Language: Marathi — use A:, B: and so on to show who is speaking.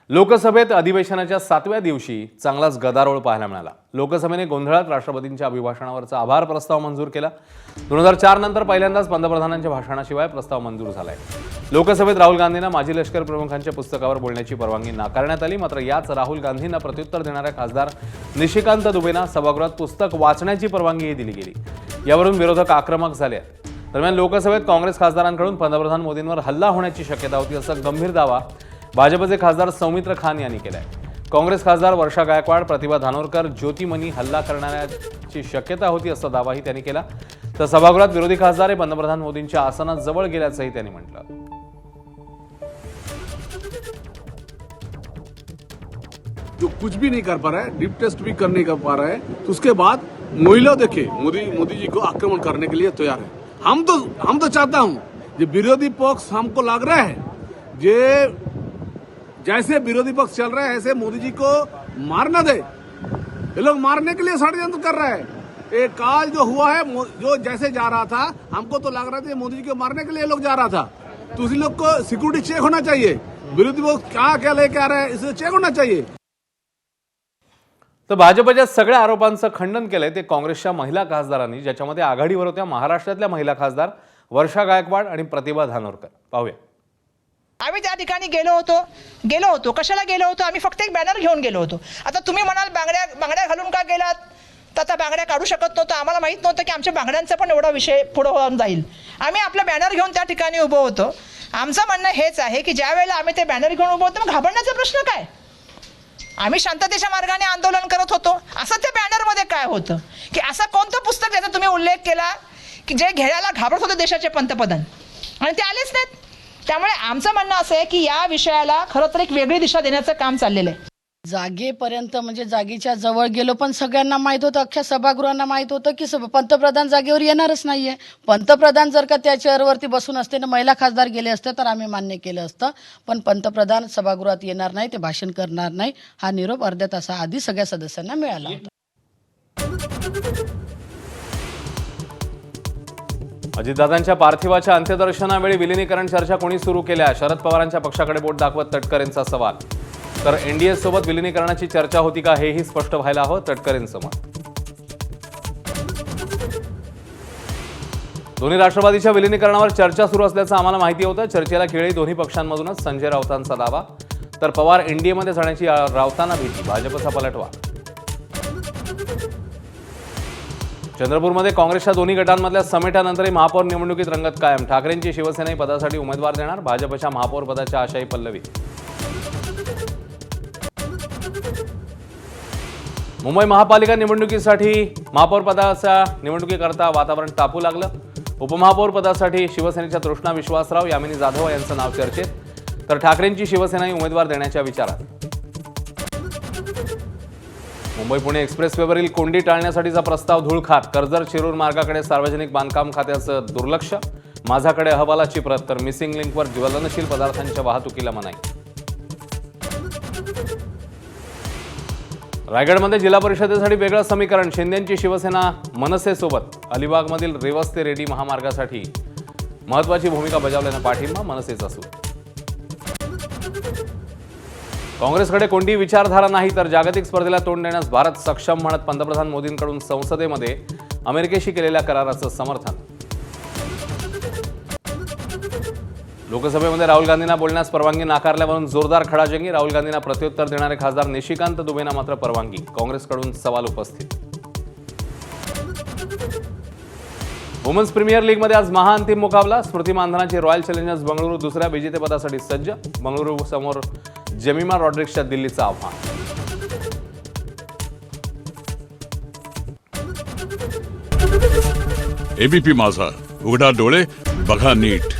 A: लोकसभेत अधिवेशनाच्या 7व्या दिवशी चांगलाच गदारोळ पाहायला मिळाला। लोकसभेने गोंधळात राष्ट्रपतींच्या अभिभाषणावरचा आभार प्रस्ताव मंजूर केला। 2004 नंतर पहिल्यांदाच पंतप्रधानांच्या भाषणाशिवाय प्रस्ताव मंजूर झालाय। लोकसभेत राहुल गांधींना माजी लष्कर प्रमुखांच्या पुस्तकावर बोलण्याची परवानगी नाकारण्यात आली। मात्र याच राहुल गांधींना प्रत्युत्तर देणाऱ्या खासदार निशिकांत दुबेंना सभागृहात पुस्तक वाचण्याची परवानगी दिली गेली। यावरून विरोधक आक्रमक झाले आहेत। दरम्यान लोकसभेत काँग्रेस खासदारांकडून पंतप्रधान मोदींवर हल्ला होण्याची शक्यता होती असा गंभीर दावा भाजपचे खासदार सौमित्र खान यांनी केलाय। काँग्रेस खासदार वर्षा गायकवाड, प्रतिभा धानोरकर, ज्योतिमनी हल्ला करण्याची शक्यता होती असा दावाही त्यांनी केला। तर सभागृहात विरोधी खासदार पंतप्रधान मोदींच्या आसनात जवळ गेल्याचंही त्यांनी म्हटलं।
B: जो कुछ भी नहीं कर पा रहा है, डीप टेस्ट भी कर नहीं कर पा रहा है, तो उसके बाद महिला देखे मोदी जी को आक्रमण करने के लिए तैयार है। हम तो चाहता हूं जो विरोधी पक्ष हमको लग रहा है जैसे विरोधी पक्ष चल रहा है ऐसे मोदी जी को मारना दे। ये लोग मारने के लिए षड्यंत्र कर रहा है। एक काल जो हुआ है, जो जैसे जा रहा था, हमको तो लग रहा था मोदी जी को मारने के लिए लोग जा रहा था, तो उसी लोग को सिक्योरिटी चेक होना चाहिए। विरोधी पक्ष क्या लेके आ रहा है, इसे चेक होना चाहिए।
A: तर भाजपच्या सगळ्या आरोपांचं खंडन केलंय ते काँग्रेसच्या महिला खासदारांनी, ज्याच्यामध्ये आघाडीवर होत्या महाराष्ट्रातल्या महिला खासदार वर्षा गायकवाड आणि प्रतिभा धानोरकर। पाहूया।
C: आम्ही त्या ठिकाणी गेलो होतो कशाला गेलो होतो? आम्ही फक्त एक बॅनर घेऊन गेलो होतो। आता तुम्ही म्हणाल बांगड्या घालून का गेलात? तर आता बांगड्या काढू शकत नव्हतो, आम्हाला माहित नव्हतं की आमच्या बांगड्यांचा पण एवढा विषय पुढे होऊन जाईल। आम्ही आपला बॅनर घेऊन त्या ठिकाणी उभं होतो। आमचं म्हणणं हेच आहे की ज्या वेळेला आम्ही ते बॅनर घेऊन उभं होतो, मग घाबरण्याचा प्रश्न काय? आम्ही शांततेच्या मार्गाने आंदोलन करत होतो। असं त्या बॅनरमध्ये काय होतं की असं कोणतं पुस्तक ज्याचा तुम्ही उल्लेख केला की जे घेण्याला घाबरत होते देशाचे पंतप्रधान, आणि ते आलेच नाहीत? त्यामुळे आमचं म्हणणं असं आहे की या विषयाला खरं तर एक वेगळी दिशा देण्याचं काम चाललेलं आहे।
D: जागेपर्यंत म्हणजे जागेच्या जवळ गेलो, पण सगळ्यांना माहित होतं, अख्ख्या सभागृहांना माहित होतं की पंतप्रधान जागेवर येणारच नाहीये। पंतप्रधान जर का त्या चेअरवरती बसून असते ना महिला खासदार गेले असते तर आम्ही मान्य केलं असतं, पण पंतप्रधान सभागृहात येणार नाही, ते भाषण करणार नाही, हा निरोप अर्ध्या तासाआधी सगळ्या सदस्यांना मिळाला होता।
A: अजितदादांच्या पार्थिवाच्या अंत्यदर्शनावेळी विलिनीकरण चर्चा कोणी सुरू केल्या? शरद पवारांच्या पक्षाकडे बोट दाखवत तटकरेंचा सवाल। तर एनडीए सोबत विलिनीकरणाची चर्चा होती का हेही स्पष्ट व्हायला हवं, तटकरेंचं मत। दोन्ही राष्ट्रवादीच्या विलिनीकरणावर चर्चा सुरू असल्याचं आम्हाला माहिती होतं। चर्चेला केळी दोन्ही पक्षांमधूनच, संजय राऊतांचा दावा। तर पवार एनडीएमध्ये जाण्याची राऊतांना भीती, भाजपचा पलटवार। चंद्रपूरमध्ये काँग्रेसच्या दोन्ही गटांमधल्या समेटानंतरही महापौर निवडणुकीत रंगत कायम। ठाकरेंची शिवसेनाही पदासाठी उमेदवार देणार, भाजपच्या महापौर पदाच्या आशाही पल्लवी। मुंबई महापालिका निवडणुकीसाठी महापौर पदाच्या निवडणुकीकरता वातावरण तापू लागलं। उपमहापौर पदासाठी शिवसेनेच्या तृष्णा विश्वासराव, यामिनी जाधव यांचं नाव चर्चेत। तर ठाकरेंची शिवसेनाही उमेदवार देण्याच्या विचारात। मुंबई पुणे एक्सप्रेसवेवरील कोंडी टाळण्यासाठीचा प्रस्ताव धूळ खात। कर्जत शिरूर मार्गाकडे सार्वजनिक बांधकाम खात्याचं दुर्लक्ष। माझ्याकडे अहवालाची प्रत। तर मिसिंग लिंकवर ज्वलनशील पदार्थांच्या वाहतुकीला मनाई। रायगडमध्ये जिल्हा परिषदेसाठी वेगळं समीकरण। शिंदेंची शिवसेना मनसेसोबत। अलिबागमधील रेवस ते रेडी महामार्गासाठी महत्त्वाची भूमिका बजावल्यानं पाठिंबा, मनसेचा सूर। काँग्रेसकडे कोणतीही विचारधारा नाही, तर जागतिक स्पर्धेला तोंड देण्यास भारत सक्षम म्हणत पंतप्रधान मोदींकडून संसदेमध्ये अमेरिकेशी केलेल्या कराराचं समर्थन। लोकसभेमध्ये राहुल गांधींना बोलण्यास परवानगी नाकारल्यावरून जोरदार खडाजंगी। राहुल गांधींना प्रत्युत्तर देणारे खासदार निशिकांत दुबेंना मात्र परवानगी। काँग्रेसकडून सवाल उपस्थित। वुमन्स प्रीमियर लीगमध्ये आज महाअंतिम मुकाबला। स्मृती मानधनाची रॉयल चॅलेंजर्स बंगळुरू दुसऱ्या विजेतेपदासाठी सज्ज। बंगळुरू समोर जेमिमा रॉड्रिक्सच्या दिल्लीचं आव्हान।
E: एबीपी माझा, उघडा डोळे बघा नीट।